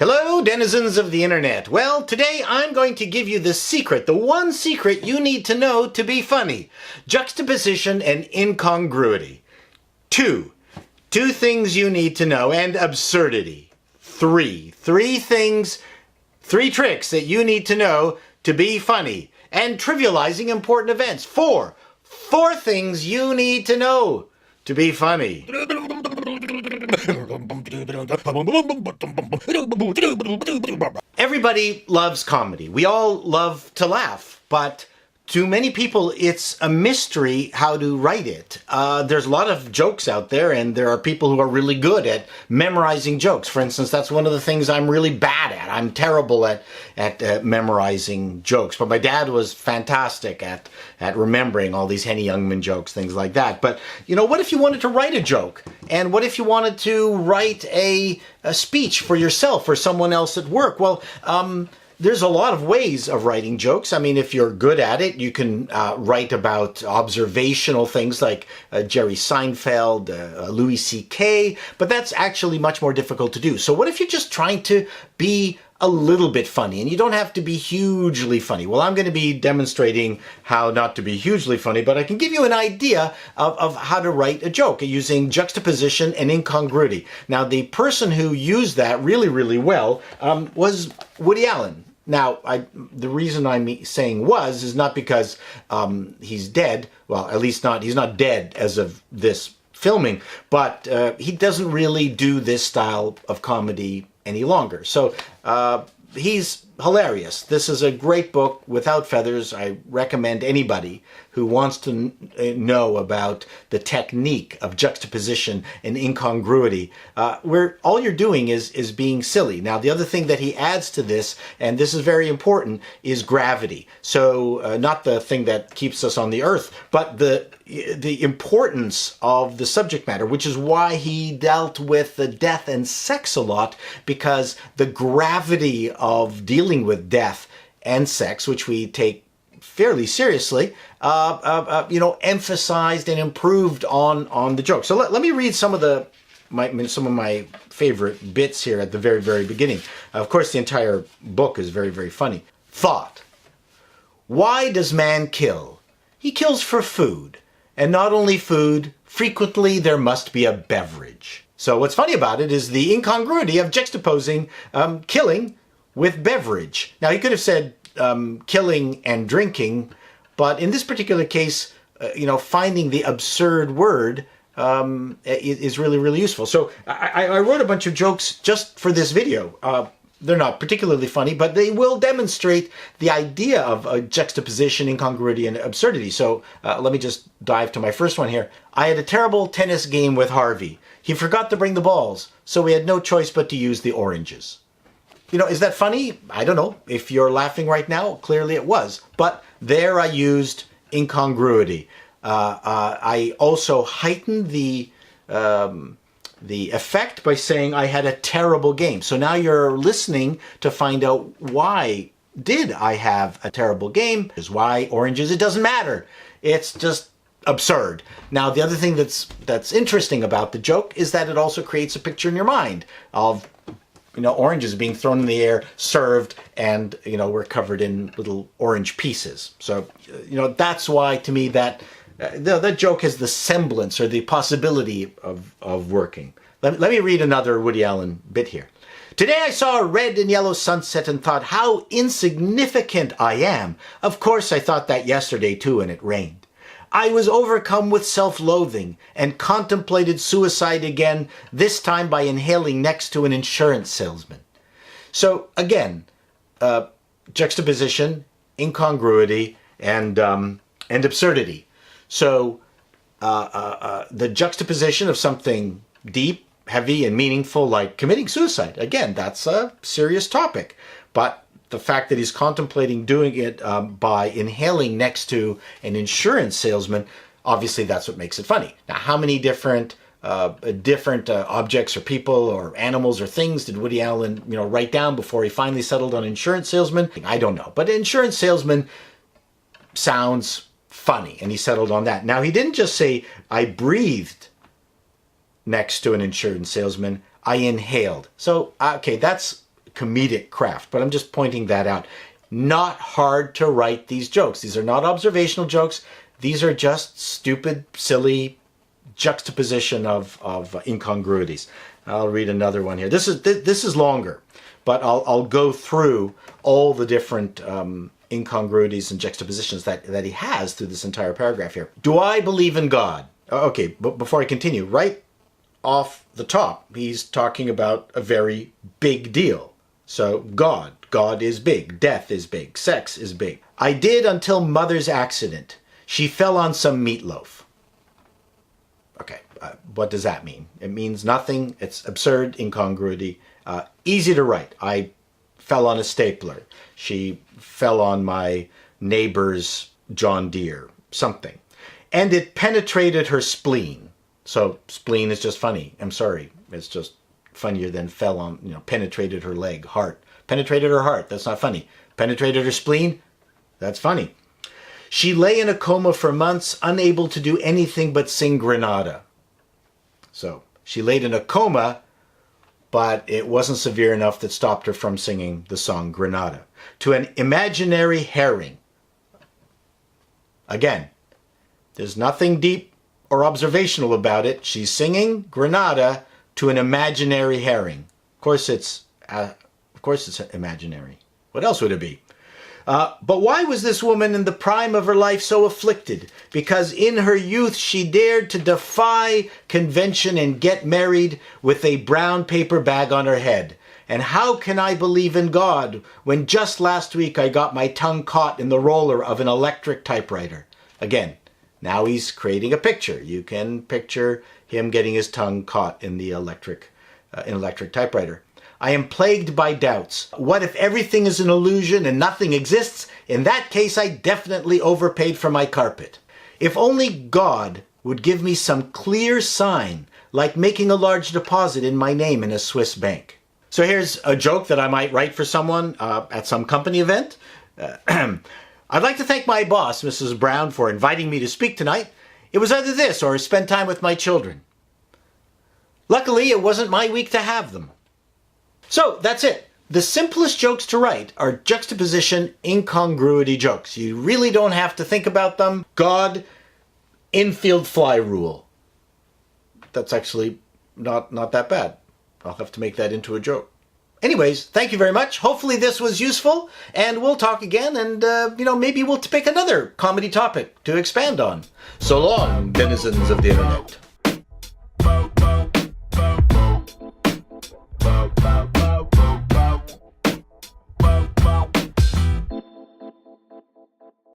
Hello, denizens of the internet. Well, today I'm going to give you the secret, the one secret you need to know to be funny. Juxtaposition and incongruity. Two things you need to know, and absurdity. Three tricks that you need to know to be funny, and trivializing important events. Four things you need to know to be funny. Everybody loves comedy. We all love to laugh, but to many people, it's a mystery how to write it. There's a lot of jokes out there, and there are people who are really good at memorizing jokes. For instance, that's one of the things I'm really bad at. I'm terrible at memorizing jokes, but my dad was fantastic at remembering all these Henny Youngman jokes, things like that. But, you know, what if you wanted to write a joke? And what if you wanted to write a speech for yourself or someone else at work? Well, there's a lot of ways of writing jokes. I mean, if you're good at it, you can write about observational things like Jerry Seinfeld, Louis C.K., but that's actually much more difficult to do. So what if you're just trying to be a little bit funny, and you don't have to be hugely funny? Well, I'm going to be demonstrating how not to be hugely funny, but I can give you an idea of how to write a joke using juxtaposition and incongruity. Now, the person who used that really, really well was Woody Allen. Now, the reason I'm saying was is not because he's dead. Well, at least not, he's not dead as of this filming, but he doesn't really do this style of comedy any longer. So he's hilarious. This is a great book without feathers. I recommend anybody who wants to know about the technique of juxtaposition and incongruity, where all you're doing is being silly. Now, the other thing that he adds to this, and this is very important, is gravity. So not the thing that keeps us on the earth, but the importance of the subject matter, which is why he dealt with the death and sex a lot, because the gravity of dealing with death and sex, which we take fairly seriously, emphasized and improved on the joke. So let me read some of my favorite bits here at the very, very beginning. Of course, the entire book is very, very funny. Thought. Why does man kill? He kills for food. And not only food, frequently there must be a beverage. So what's funny about it is the incongruity of juxtaposing killing with beverage. Now, he could have said killing and drinking, but in this particular case, finding the absurd word is really, really useful. So I wrote a bunch of jokes just for this video. They're not particularly funny, but they will demonstrate the idea of juxtaposition, incongruity, and absurdity. So let me just dive to my first one here. I had a terrible tennis game with Harvey. He forgot to bring the balls, so we had no choice but to use the oranges. Is that funny? I don't know. If you're laughing right now, clearly it was. But there I used incongruity. I also heightened the effect by saying I had a terrible game. So now you're listening to find out why did I have a terrible game. Is why oranges? It doesn't matter. It's just absurd. Now, the other thing that's interesting about the joke is that it also creates a picture in your mind of oranges being thrown in the air, served, and, we're covered in little orange pieces. So, that's why, to me, that joke has the semblance or the possibility of working. Let me read another Woody Allen bit here. Today I saw a red and yellow sunset and thought how insignificant I am. Of course, I thought that yesterday, too, and it rained. I was overcome with self-loathing and contemplated suicide again, this time by inhaling next to an insurance salesman. So again, juxtaposition, incongruity, and absurdity. So the juxtaposition of something deep, heavy, and meaningful, like committing suicide. Again, that's a serious topic. But the fact that he's contemplating doing it by inhaling next to an salesman, obviously that's what makes it funny. Now, how many different objects or people or animals or things did Woody Allen, write down before he finally settled on insurance salesman? I don't know. But insurance salesman sounds funny, and he settled on that. Now, he didn't just say, I breathed next to an insurance salesman. I inhaled. So, okay, that's comedic craft, but I'm just pointing that out. Not hard to write these jokes. These are not observational jokes. These are just stupid, silly juxtaposition of incongruities. I'll read another one here. This is longer, but I'll go through all the different incongruities and juxtapositions that he has through this entire paragraph here. Do I believe in God? Okay, but before I continue, right off the top, he's talking about a very big deal. So God is big, death is big, sex is big. I did until mother's accident. She fell on some meatloaf. Okay, what does that mean? It means nothing. It's absurd, incongruity. Easy to write. I fell on a stapler. She fell on my neighbor's John Deere. Something. And it penetrated her spleen. So spleen is just funny. I'm sorry. It's just funnier than fell on, penetrated her leg, heart. Penetrated her heart. That's not funny. Penetrated her spleen. That's funny. She lay in a coma for months, unable to do anything but sing Granada. So she laid in a coma, but it wasn't severe enough that stopped her from singing the song Granada. To an imaginary herring. Again, there's nothing deep or observational about it. She's singing Granada to an imaginary herring. Of course it's imaginary. What else would it be? But why was this woman in the prime of her life so afflicted? Because in her youth she dared to defy convention and get married with a brown paper bag on her head. And how can I believe in God when just last week I got my tongue caught in the roller of an electric typewriter? Again, now he's creating a picture. You can picture him getting his tongue caught in the electric typewriter. I am plagued by doubts. What if everything is an illusion and nothing exists? In that case, I definitely overpaid for my carpet. If only God would give me some clear sign, like making a large deposit in my name in a Swiss bank. So here's a joke that I might write for someone at some company event. I'd like to thank my boss, Mrs. Brown, for inviting me to speak tonight. It was either this or spend time with my children. Luckily, it wasn't my week to have them. So that's it. The simplest jokes to write are juxtaposition, incongruity jokes. You really don't have to think about them. God, infield fly rule. That's actually not that bad. I'll have to make that into a joke. Anyways, thank you very much. Hopefully this was useful, and we'll talk again, and maybe we'll pick another comedy topic to expand on. So long, denizens of the internet.